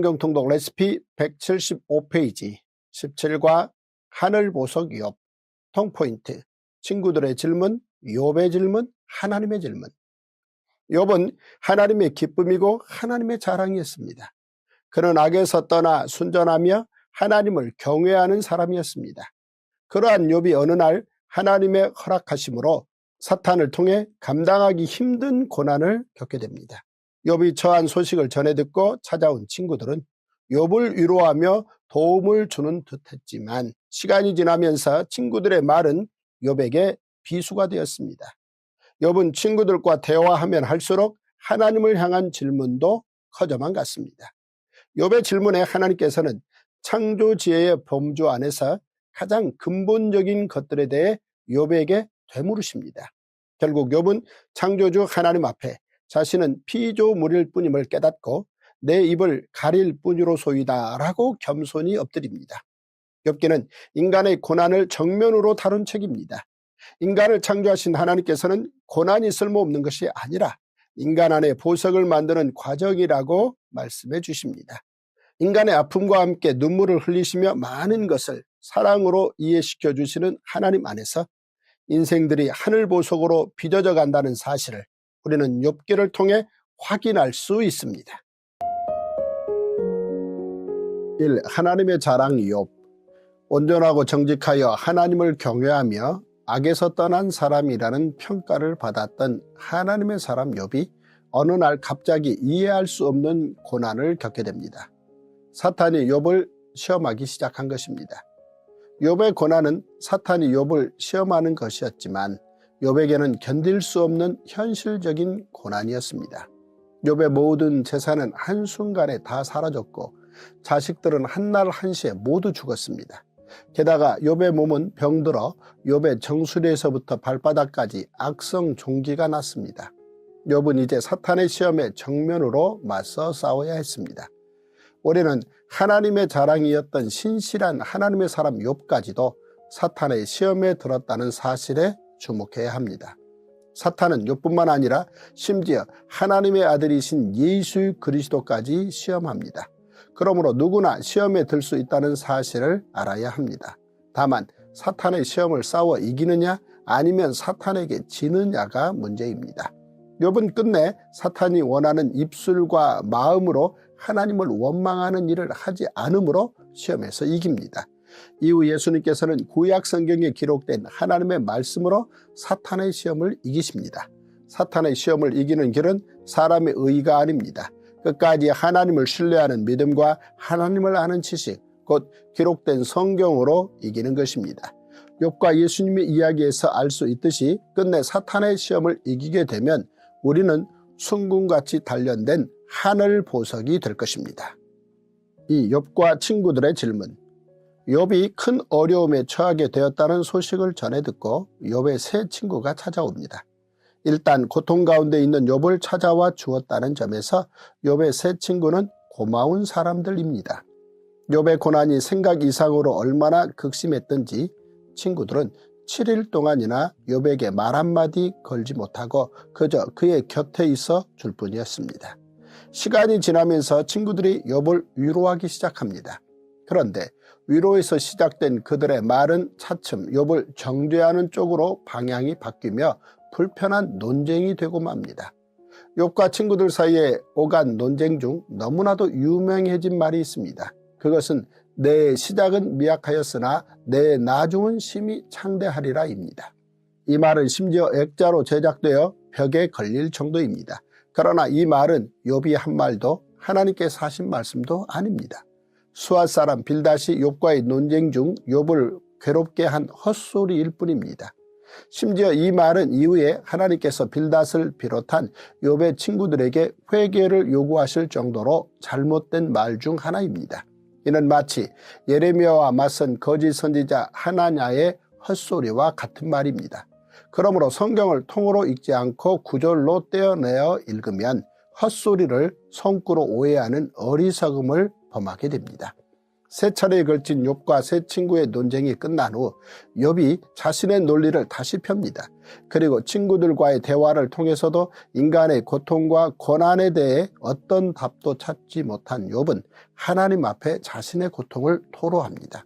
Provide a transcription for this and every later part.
성경통독 레시피 175페이지 17과 하늘보석 욥 통포인트 친구들의 질문, 욥의 질문, 하나님의 질문. 욥은 하나님의 기쁨이고 하나님의 자랑이었습니다. 그는 악에서 떠나 순전하며 하나님을 경외하는 사람이었습니다. 그러한 욥이 어느 날 하나님의 허락하심으로 사탄을 통해 감당하기 힘든 고난을 겪게 됩니다. 욥이 처한 소식을 전해 듣고 찾아온 친구들은 욥을 위로하며 도움을 주는 듯했지만 시간이 지나면서 친구들의 말은 욥에게 비수가 되었습니다. 욥은 친구들과 대화하면 할수록 하나님을 향한 질문도 커져만 갔습니다. 욥의 질문에 하나님께서는 창조지혜의 범주 안에서 가장 근본적인 것들에 대해 욥에게 되물으십니다. 결국 욥은 창조주 하나님 앞에 자신은 피조물일 뿐임을 깨닫고 내 입을 가릴 뿐이로소이다 라고 겸손히 엎드립니다. 욥기는 인간의 고난을 정면으로 다룬 책입니다. 인간을 창조하신 하나님께서는 고난이 쓸모없는 것이 아니라 인간 안에 보석을 만드는 과정이라고 말씀해 주십니다. 인간의 아픔과 함께 눈물을 흘리시며 많은 것을 사랑으로 이해시켜 주시는 하나님 안에서 인생들이 하늘보석으로 빚어져 간다는 사실을 우리는 욥기를 통해 확인할 수 있습니다. 1. 하나님의 자랑 욥. 온전하고 정직하여 하나님을 경외하며 악에서 떠난 사람이라는 평가를 받았던 하나님의 사람 욥이 어느 날 갑자기 이해할 수 없는 고난을 겪게 됩니다. 사탄이 욥을 시험하기 시작한 것입니다. 욥의 고난은 사탄이 욥을 시험하는 것이었지만 욥에게는 견딜 수 없는 현실적인 고난이었습니다. 욥의 모든 재산은 한순간에 다 사라졌고 자식들은 한날 한시에 모두 죽었습니다. 게다가 욥의 몸은 병들어 욥의 정수리에서부터 발바닥까지 악성 종기가 났습니다. 욥은 이제 사탄의 시험에 정면으로 맞서 싸워야 했습니다. 우리는 하나님의 자랑이었던 신실한 하나님의 사람 욥까지도 사탄의 시험에 들었다는 사실에 주목해야 합니다. 사탄은 욥뿐만 아니라 심지어 하나님의 아들이신 예수 그리스도까지 시험합니다. 그러므로 누구나 시험에 들 수 있다는 사실을 알아야 합니다. 다만 사탄의 시험을 싸워 이기느냐 아니면 사탄에게 지느냐가 문제입니다. 욥은 끝내 사탄이 원하는 입술과 마음으로 하나님을 원망하는 일을 하지 않으므로 시험에서 이깁니다. 이후 예수님께서는 구약 성경에 기록된 하나님의 말씀으로 사탄의 시험을 이기십니다. 사탄의 시험을 이기는 길은 사람의 의가 아닙니다. 끝까지 하나님을 신뢰하는 믿음과 하나님을 아는 지식, 곧 기록된 성경으로 이기는 것입니다. 욥과 예수님의 이야기에서 알 수 있듯이 끝내 사탄의 시험을 이기게 되면 우리는 순금같이 단련된 하늘 보석이 될 것입니다. 이 욥과 친구들의 질문. 욥이 큰 어려움에 처하게 되었다는 소식을 전해 듣고 욥의 세 친구가 찾아옵니다. 일단 고통 가운데 있는 욥을 찾아와 주었다는 점에서 욥의 세 친구는 고마운 사람들입니다. 욥의 고난이 생각 이상으로 얼마나 극심했던지 친구들은 7일 동안이나 욥에게 말 한마디 걸지 못하고 그저 그의 곁에 있어 줄 뿐이었습니다. 시간이 지나면서 친구들이 욥을 위로하기 시작합니다. 그런데 위로에서 시작된 그들의 말은 차츰 욥을 정죄하는 쪽으로 방향이 바뀌며 불편한 논쟁이 되고 맙니다. 욥과 친구들 사이에 오간 논쟁 중 너무나도 유명해진 말이 있습니다. 그것은 내 시작은 미약하였으나 내 나중은 심히 창대하리라 입니다. 이 말은 심지어 액자로 제작되어 벽에 걸릴 정도입니다. 그러나 이 말은 욥이 한 말도 하나님께서 하신 말씀도 아닙니다. 수앗 사람 빌닷이 욥과의 논쟁 중 욥을 괴롭게 한 헛소리일 뿐입니다. 심지어 이 말은 이후에 하나님께서 빌닷을 비롯한 욥의 친구들에게 회개를 요구하실 정도로 잘못된 말 중 하나입니다. 이는 마치 예레미야와 맞선 거짓 선지자 하나냐의 헛소리와 같은 말입니다. 그러므로 성경을 통으로 읽지 않고 구절로 떼어내어 읽으면 헛소리를 성구로 오해하는 어리석음을 범하게 됩니다. 세 차례에 걸친 욥과 세 친구의 논쟁이 끝난 후 욥이 자신의 논리를 다시 펴니다. 그리고 친구들과의 대화를 통해서도 인간의 고통과 고난에 대해 어떤 답도 찾지 못한 욥은 하나님 앞에 자신의 고통을 토로합니다.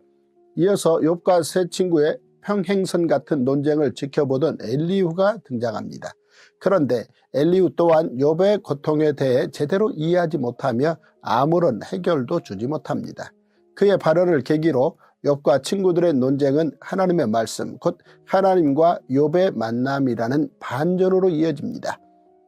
이어서 욥과 세 친구의 평행선 같은 논쟁을 지켜보던 엘리후가 등장합니다. 그런데 엘리후 또한 욥의 고통에 대해 제대로 이해하지 못하며 아무런 해결도 주지 못합니다. 그의 발언을 계기로 욥과 친구들의 논쟁은 하나님의 말씀, 곧 하나님과 욥의 만남이라는 반전으로 이어집니다.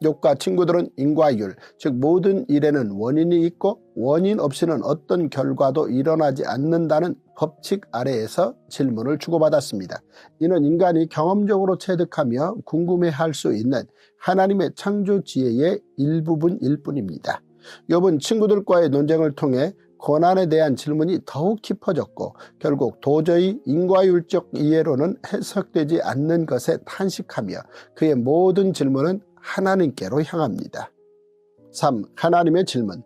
욥과 친구들은 인과율, 즉 모든 일에는 원인이 있고 원인 없이는 어떤 결과도 일어나지 않는다는 법칙 아래에서 질문을 주고받았습니다. 이는 인간이 경험적으로 체득하며 궁금해할 수 있는 하나님의 창조 지혜의 일부분일 뿐입니다. 욥은 친구들과의 논쟁을 통해 고난에 대한 질문이 더욱 깊어졌고 결국 도저히 인과율적 이해로는 해석되지 않는 것에 탄식하며 그의 모든 질문은 하나님께로 향합니다. 3. 하나님의 질문.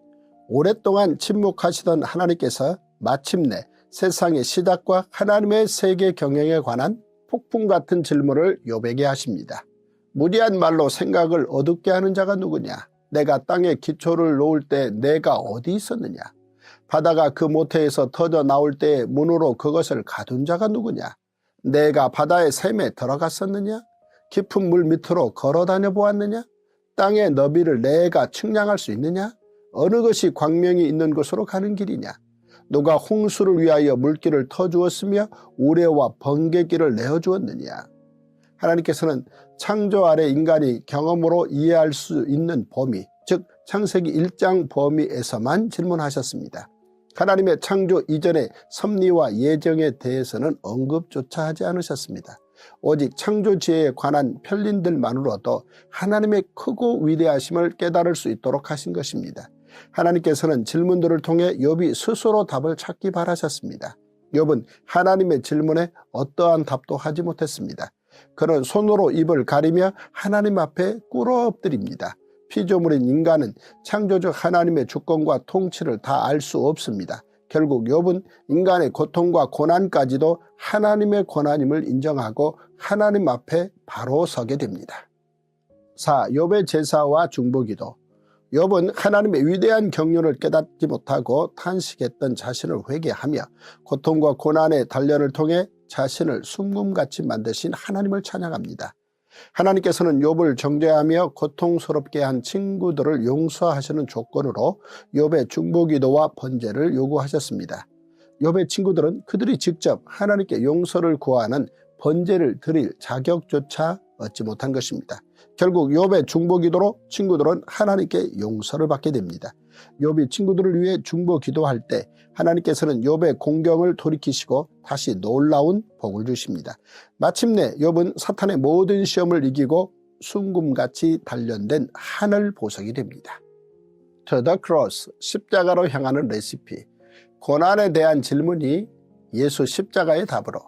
오랫동안 침묵하시던 하나님께서 마침내 세상의 시작과 하나님의 세계 경영에 관한 폭풍 같은 질문을 욥에게 하십니다. 무리한 말로 생각을 어둡게 하는 자가 누구냐? 내가 땅에 기초를 놓을 때 내가 어디 있었느냐? 바다가 그 모태에서 터져 나올 때에 문으로 그것을 가둔 자가 누구냐? 내가 바다의 샘에 들어갔었느냐? 깊은 물 밑으로 걸어 다녀 보았느냐? 땅의 너비를 내가 측량할 수 있느냐? 어느 것이 광명이 있는 곳으로 가는 길이냐? 누가 홍수를 위하여 물길을 터주었으며 우레와 번개길을 내어주었느냐? 하나님께서는 창조 아래 인간이 경험으로 이해할 수 있는 범위, 즉 창세기 1장 범위에서만 질문하셨습니다. 하나님의 창조 이전의 섭리와 예정에 대해서는 언급조차 하지 않으셨습니다. 오직 창조 지혜에 관한 편린들만으로도 하나님의 크고 위대하심을 깨달을 수 있도록 하신 것입니다. 하나님께서는 질문들을 통해 욥이 스스로 답을 찾기 바라셨습니다. 욥은 하나님의 질문에 어떠한 답도 하지 못했습니다. 그는 손으로 입을 가리며 하나님 앞에 꿇어 엎드립니다. 피조물인 인간은 창조주 하나님의 주권과 통치를 다 알 수 없습니다. 결국 욥은 인간의 고통과 고난까지도 하나님의 고난임을 인정하고 하나님 앞에 바로 서게 됩니다. 4. 욥의 제사와 중보기도. 욥은 하나님의 위대한 경륜을 깨닫지 못하고 탄식했던 자신을 회개하며 고통과 고난의 단련을 통해 자신을 순금같이 만드신 하나님을 찬양합니다. 하나님께서는 욥을 정죄하며 고통스럽게 한 친구들을 용서하시는 조건으로 욥의 중보기도와 번제를 요구하셨습니다. 욥의 친구들은 그들이 직접 하나님께 용서를 구하는 번제를 드릴 자격조차 얻지 못한 것입니다. 결국 욥의 중보기도로 친구들은 하나님께 용서를 받게 됩니다. 욥이 친구들을 위해 중보기도할 때 하나님께서는 욥의 공경을 돌이키시고 다시 놀라운 복을 주십니다. 마침내 욥은 사탄의 모든 시험을 이기고 순금같이 단련된 하늘 보석이 됩니다. To the cross, 십자가로 향하는 레시피. 고난에 대한 질문이 예수 십자가의 답으로.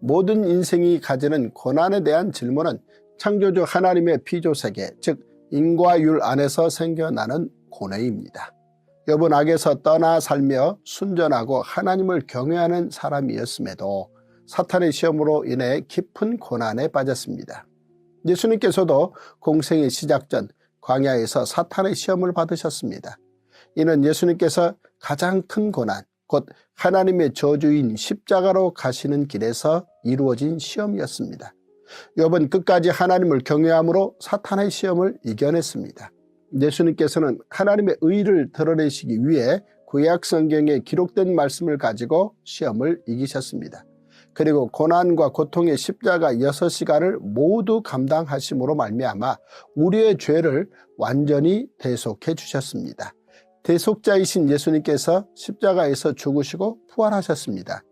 모든 인생이 가지는 고난에 대한 질문은 창조주 하나님의 피조세계, 즉 인과율 안에서 생겨나는 고뇌입니다. 욥은 악에서 떠나 살며 순전하고 하나님을 경외하는 사람이었음에도 사탄의 시험으로 인해 깊은 고난에 빠졌습니다. 예수님께서도 공생의 시작 전 광야에서 사탄의 시험을 받으셨습니다. 이는 예수님께서 가장 큰 고난, 곧 하나님의 저주인 십자가로 가시는 길에서 이루어진 시험이었습니다. 욥은 끝까지 하나님을 경외함으로 사탄의 시험을 이겨냈습니다. 예수님께서는 하나님의 의를 드러내시기 위해 구약 성경에 기록된 말씀을 가지고 시험을 이기셨습니다. 그리고 고난과 고통의 십자가 6시간을 모두 감당하심으로 말미암아 우리의 죄를 완전히 대속해 주셨습니다. 대속자이신 예수님께서 십자가에서 죽으시고 부활하셨습니다.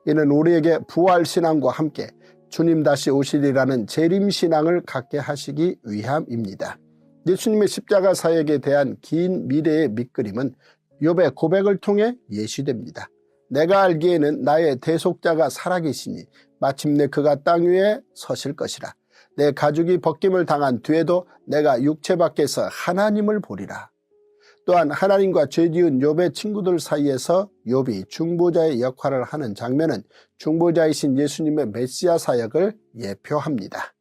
이는 우리에게 부활신앙과 함께 주님 다시 오시리라는 재림신앙을 갖게 하시기 위함입니다. 예수님의 십자가 사역에 대한 긴 미래의 밑그림은 욥의 고백을 통해 예시됩니다. 내가 알기에는 나의 대속자가 살아계시니 마침내 그가 땅 위에 서실 것이라. 내 가죽이 벗김을 당한 뒤에도 내가 육체 밖에서 하나님을 보리라. 또한 하나님과 죄지은 욥의 친구들 사이에서 욥이 중보자의 역할을 하는 장면은 중보자이신 예수님의 메시아 사역을 예표합니다.